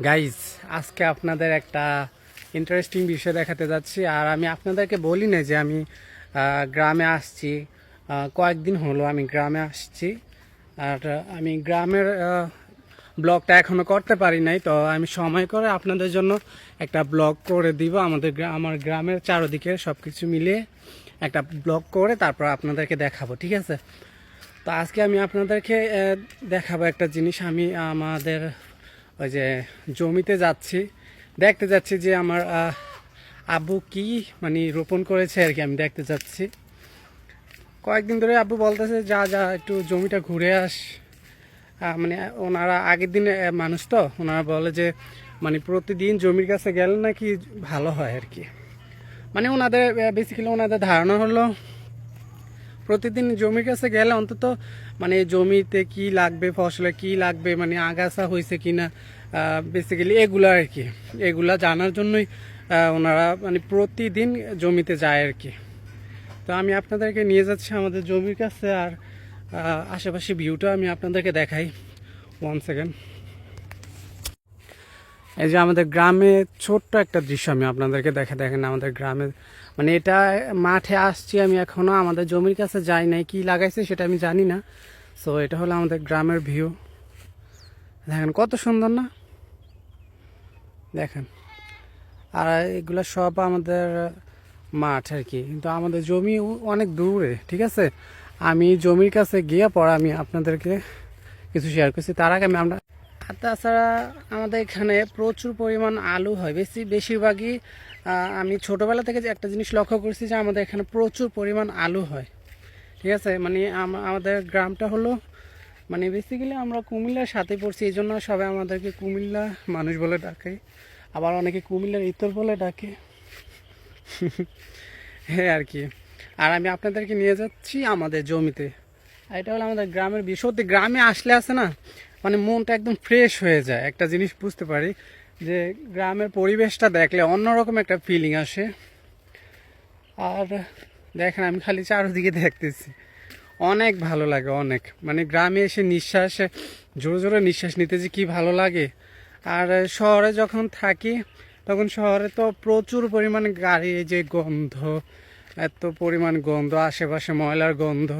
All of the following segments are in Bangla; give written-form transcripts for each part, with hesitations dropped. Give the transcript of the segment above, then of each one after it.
গাইস, আজকে আপনাদের একটা ইন্টারেস্টিং বিষয় দেখাতে যাচ্ছি। আর আমি আপনাদেরকে বলি না যে আমি গ্রামে আসছি। কয়েকদিন হলো আমি গ্রামে আসছি। আর আমি গ্রামের ব্লগটা এখনও করতে পারি নাই, তো আমি সময় করে আপনাদের জন্য একটা ব্লগ করে দিব। আমার গ্রামের চারদিকে সব কিছু মিলিয়ে একটা ব্লগ করে তারপর আপনাদেরকে দেখাবো, ঠিক আছে? তো আজকে আমি আপনাদেরকে দেখাবো একটা জিনিস। আমি আমাদের ওই যে জমিতে যাচ্ছি, দেখতে যাচ্ছি যে আমার আব্বু কি মানে রোপণ করেছে আর কি, আমি দেখতে যাচ্ছি। কয়েকদিন ধরে আব্বু বলতেছে যা যা একটু জমিটা ঘুরে আস। মানে ওনারা আগের দিনে মানুষ, তো ওনারা বলে যে মানে প্রতিদিন জমির কাছে গেলে নাকি ভালো হয় আর কি। মানে ওনাদের বেসিক্যালি ওনাদের ধারণা হলো প্রতিদিন জমির কাছে গেলে অন্তত মানে জমিতে কি লাগবে, ফসলে কি লাগবে, মানে আগাছা হয়েছে কিনা, বেসিক্যালি এগুলা আর কি, এগুলা জানার জন্যই ওনারা মানে প্রতিদিন জমিতে যায় আর কি। তো আমি আপনাদেরকে নিয়ে যাচ্ছি আমাদের জমির কাছে, আর আশেপাশে ভিউটা আমি আপনাদেরকে দেখাই। 1 সেকেন্ড। এই যে আমাদের গ্রামে ছোট্ট একটা দৃশ্য আমি আপনাদেরকে দেখেন আমাদের গ্রামে, মানে এটা মাঠে আসছি আমি এখনো, আমাদের জমির কাছে যাই নাই, কি লাগাইছে সেটা আমি জানি না। সো এটা হলো আমাদের গ্রামের ভিউ। দেখেন কত সুন্দর না, দেখেন। আর এগুলো সব আমাদের মাঠ আর কি, কিন্তু আমাদের জমি অনেক দূরে, ঠিক আছে? আমি জমির কাছে গিয়ে পর আমি আপনাদেরকে কিছু শেয়ার করছি। তার আগে আমরা আর তাছাড়া আমাদের এখানে প্রচুর পরিমাণ আলু হয়, বেশিরভাগই আমি ছোটোবেলা থেকে যে একটা জিনিস লক্ষ্য করছি যে আমাদের এখানে প্রচুর পরিমাণ আলু হয়, ঠিক আছে? মানে আমাদের গ্রামটা হলো মানে বেসিক্যালি আমরা কুমিল্লার সাথে পড়ছি, এই জন্য সবাই আমাদেরকে কুমিল্লা মানুষ বলে ডাকে, আবার অনেকে কুমিল্লার ইতর বলে ডাকে। হ্যাঁ আর কি। আর আমি আপনাদেরকে নিয়ে যাচ্ছি আমাদের জমিতে। আর এটা হলো আমাদের গ্রামের বিষয়। সত্যি গ্রামে আসলে আছে না, মানে মনটা একদম ফ্রেশ হয়ে যায়। একটা জিনিস বুঝতে পারি যে গ্রামের পরিবেশটা দেখলে অন্যরকম একটা ফিলিং আসে। আর দেখেন আমি খালি চারদিকে দেখতেছি, অনেক ভালো লাগে অনেক। মানে গ্রামে এসে নিঃশ্বাসে জোরে জোরে নিঃশ্বাস নিতে যে কী ভালো লাগে। আর শহরে যখন থাকি তখন শহরে তো প্রচুর পরিমাণে গাড়ি, এই যে গন্ধ, এত পরিমাণ গন্ধ, আশেপাশে ময়লার গন্ধ,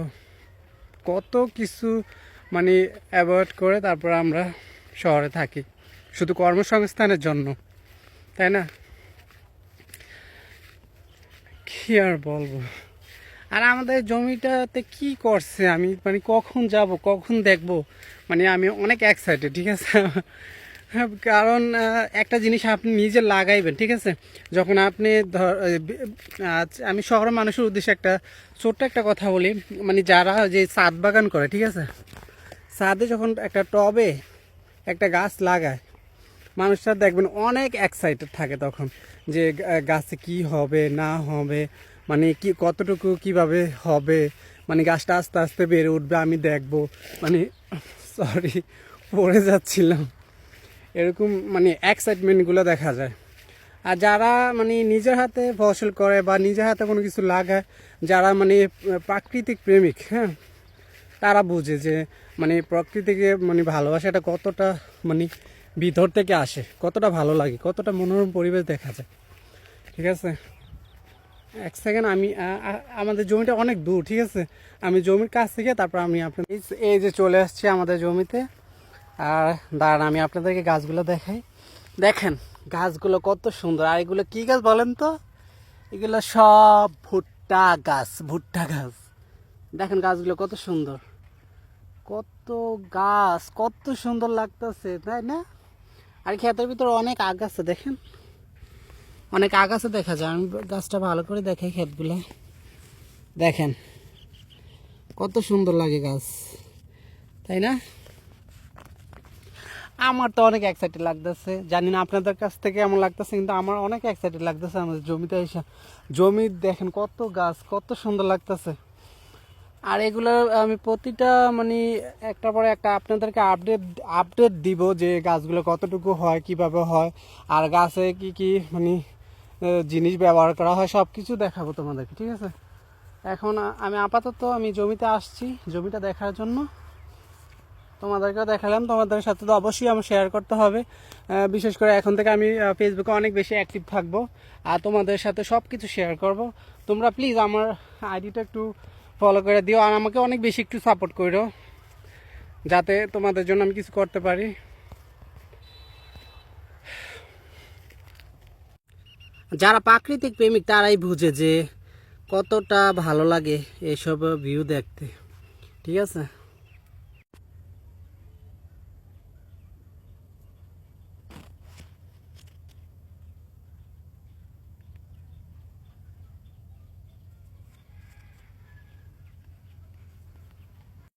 কত কিছু মানে অ্যাভয়েড করে তারপর আমরা শহরে থাকি শুধু কর্মসংস্থানের জন্য, তাই না? কি আর বলবো। আর আমাদের জমিটাতে কি করছে আমি মানে কখন যাব কখন দেখব, মানে আমি অনেক এক্সাইটেড, ঠিক আছে? কারণ একটা জিনিস আপনি নিজে লাগাইবেন, ঠিক আছে? যখন আপনি আমি শহরের মানুষের উদ্দেশ্যে একটা ছোট্ট একটা কথা বলি, মানে যারা যে ছাদ বাগান করে, ঠিক আছে? ছাদে যখন একটা টবে একটা গাছ লাগায়, মানুষরা দেখবেন অনেক এক্সাইটেড থাকে তখন, যে গাছে কি হবে না হবে, মানে কি কতটুকু কিভাবে হবে, মানে গাছটা আস্তে আস্তে বেড়ে উঠবে আমি দেখব, মানে সরি পড়ে যাচ্ছিলাম, এরকম মানে এক্সাইটমেন্টগুলো দেখা যায়। আর যারা মানে নিজের হাতে ফসল করে বা নিজের হাতে কোনো কিছু লাগায়, যারা মানে প্রাকৃতিক প্রেমিক, হ্যাঁ, তারা বুঝে যে মানে প্রকৃতিকে মানে ভালোবাসাটা কতটা মানে ভিতর থেকে আসে, কতটা ভালো লাগে, কতটা মনোরম পরিবেশ দেখা যায়, ঠিক আছে? 1 সেকেন্ড। আমি আমাদের জমিটা অনেক দূর, ঠিক আছে? আমি জমির কাছ থেকে তারপর আমি আপনার এই যে চলে আসছি আমাদের জমিতে। আর দাঁড়ান আমি আপনাদেরকে গাছগুলো দেখাই। দেখেন গাছগুলো কত সুন্দর। আর এগুলো কি গাছ বলেন তো? এগুলো সব ভুট্টা গাছ, ভুট্টা গাছ। দেখেন গাছগুলো কত সুন্দর, কত গাছ, কত সুন্দর লাগতেছে, তাই না? আর ক্ষেতের ভিতরে অনেক আগাছা, দেখেন অনেক আগাছা দেখা যায়। আমি গাছটা ভালো করে দেখাই, ক্ষেতগুলো দেখেন কত সুন্দর লাগে গাছ, তাই না? আমার তো অনেক এক্সাইটেড লাগতেছে, জানি না আপনাদের কাছ থেকে এমন লাগতেছে, কিন্তু আমার অনেক এক্সাইটেড লাগতেছে আমাদের জমিতে এসে। জমি দেখেন কত গাছ, কত সুন্দর লাগতেছে। আর এগুলো আমি প্রতিটা মানে একটা পরে একটা আপনাদেরকে আপডেট দিব যে গাছগুলো কতটুকু হয়, কিভাবে হয়, আর গাছে কি কি মানে জিনিস ব্যবহার করা হয়, সব কিছু দেখাবো তোমাদেরকে, ঠিক আছে? এখন আমি আপাতত আমি জমিতে আসছি জমিটা দেখার জন্য। তোমাদেরকেও দেখালাম। তোমাদের সাথে তো অবশ্যই আমার শেয়ার করতে হবে। বিশেষ করে এখন থেকে আমি ফেসবুকে অনেক বেশি অ্যাক্টিভ থাকবো আর তোমাদের সাথে সব কিছু শেয়ার করব। তোমরা প্লিজ আমার আইডিটা একটু ফলো করে দিও আর আমাকে অনেক বেশি একটু সাপোর্ট করো, যাতে তোমাদের জন্য আমি কিছু করতে পারি। যারা প্রাকৃতিক প্রেমিক তারাই বুঝে যে কতটা ভালো লাগে এইসব ভিউ দেখতে, ঠিক আছে।